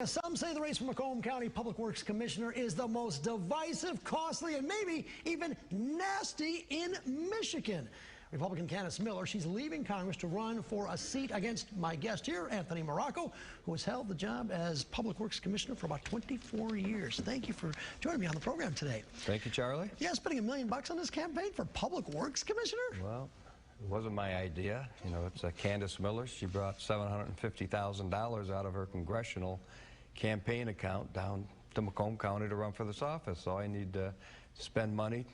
Some say the race for Macomb County Public Works Commissioner is the most divisive, costly, and maybe even nasty in Michigan. Republican Candace Miller, she's leaving Congress to run for a seat against my guest here, Anthony Marrocco, who has held the job as Public Works Commissioner for about 24 years. Thank you for joining me on the program today. Thank you, Charlie. Yeah, spending $1 million on this campaign for Public Works Commissioner? Well, it wasn't my idea. You know, it's Candace Miller. She brought $750,000 out of her congressional campaign account down to Macomb County to run for this office. So I need to spend money,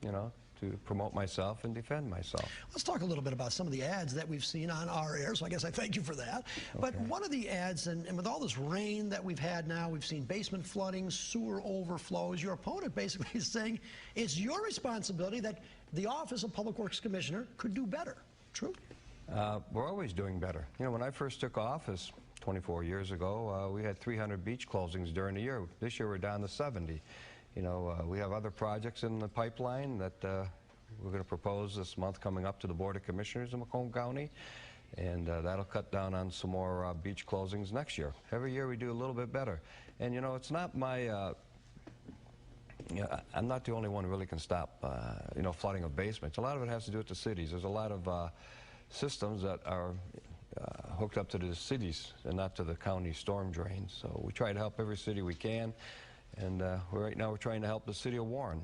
you know, to promote myself and defend myself. Let's talk a little bit about some of the ads that we've seen on our air, so I guess I thank you for that. Okay. But one of the ads, and with all this rain that we've had now, we've seen basement flooding, sewer overflows. Your opponent basically is saying it's your responsibility that the office of Public Works Commissioner could do better. True? We're always doing better. You know, when I first took office 24 years ago, we had 300 beach closings during the year. This year we're down to 70. You know, we have other projects in the pipeline that we're going to propose this month coming up to the Board of Commissioners in Macomb County, and that'll cut down on some more beach closings next year. Every year we do a little bit better. And, you know, it's not my, you know, I'm not the only one who really can stop, you know, flooding of basements. A lot of it has to do with the cities. There's a lot of systems that are hooked up to the cities and not to the county storm drains. So we try to help every city we can. And right now we're trying to help the city of Warren.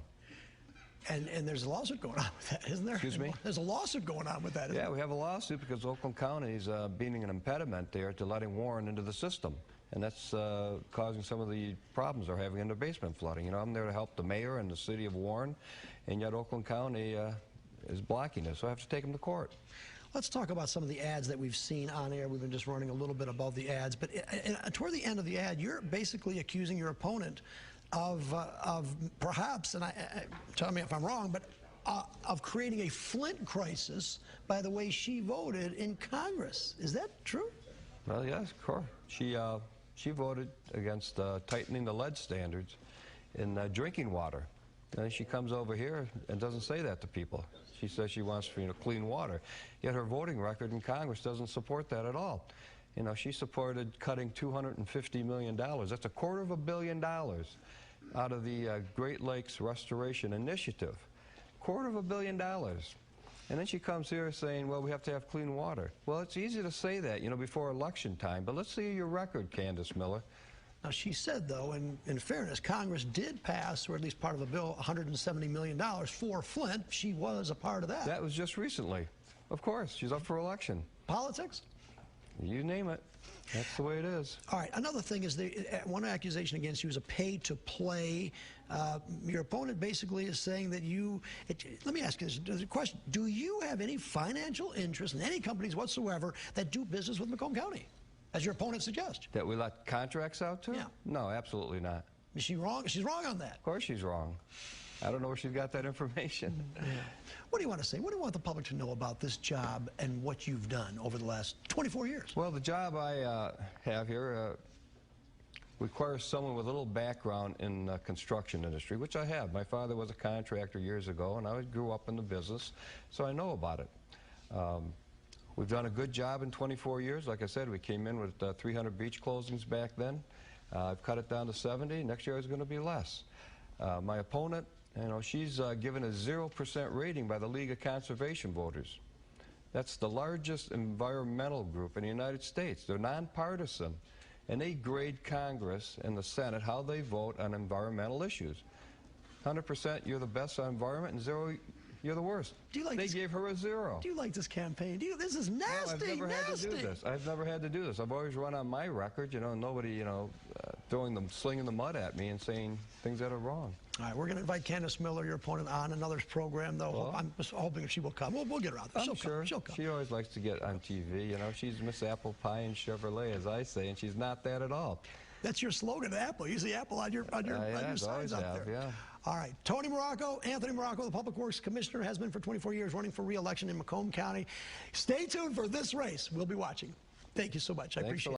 And there's a lawsuit going on with that, isn't there? Excuse me? There's a lawsuit going on with that, isn't there? Yeah, we have a lawsuit because Oakland County is being an impediment there to letting Warren into the system. And that's causing some of the problems they're having in their basement flooding. You know, I'm there to help the mayor and the city of Warren, and yet Oakland County is blocking it, so I have to take them to court. Let's talk about some of the ads that we've seen on air. We've been just running a little bit above the ads, but toward the end of the ad, you're basically accusing your opponent of perhaps, and tell me if I'm wrong, but of creating a Flint crisis by the way she voted in Congress. Is that true? Well, yes, of course. She voted against tightening the lead standards in drinking water. And she comes over here and doesn't say that to people. She says she wants, you know, clean water. Yet her voting record in Congress doesn't support that at all. You know, she supported cutting $250 million. That's $250 million out of the Great Lakes Restoration Initiative. $250 million. And then she comes here saying, well, we have to have clean water. Well, it's easy to say that, you know, before election time, but let's see your record, Candace Miller. Now, she said, though, in fairness, Congress did pass, or at least part of a bill, $170 million for Flint. She was a part of that. That was just recently. Of course, she's up for election. Politics? You name it. That's the way it is. All right. Another thing is one accusation against you is a pay-to-play. Your opponent basically is saying that let me ask you this question. Do you have any financial interest in any companies whatsoever that do business with Macomb County, as your opponent suggests? That we let contracts out to? Yeah. No, absolutely not. Is she wrong? She's wrong on that. Of course she's wrong. I don't know where she's got that information. Yeah. What do you want to say? What do you want the public to know about this job and what you've done over the last 24 years? Well, the job I have here requires someone with a little background in the construction industry, which I have. My father was a contractor years ago, and I grew up in the business, so I know about it. We've done a good job in 24 years. Like I said, we came in with 300 beach closings back then. I've cut it down to 70. Next year is going to be less. My opponent, you know, she's given a 0% rating by the League of Conservation Voters. That's the largest environmental group in the United States. They're nonpartisan, and they grade Congress and the Senate how they vote on environmental issues. 100%, you're the best on environment, and 0, you're the worst. They gave her a 0. Do you like this campaign? This is nasty, no, I've never had to do this. I've never had to do this. I've always run on my record, you know, nobody, you know, slinging the mud at me and saying things that are wrong. All right, we're going to invite Candace Miller, your opponent, on another program, though. Well, I'm just hoping she will come. We'll get her out there. She'll come. She always likes to get on TV, you know. She's Miss Apple Pie and Chevrolet, as I say, and she's not that at all. That's your slogan, Apple. Use the apple on your signs out there. Yeah. All right. Tony Marrocco, Anthony Marrocco, the Public Works Commissioner, has been for 24 years running for re-election in Macomb County. Stay tuned for this race. We'll be watching. Thank you so much. I appreciate it.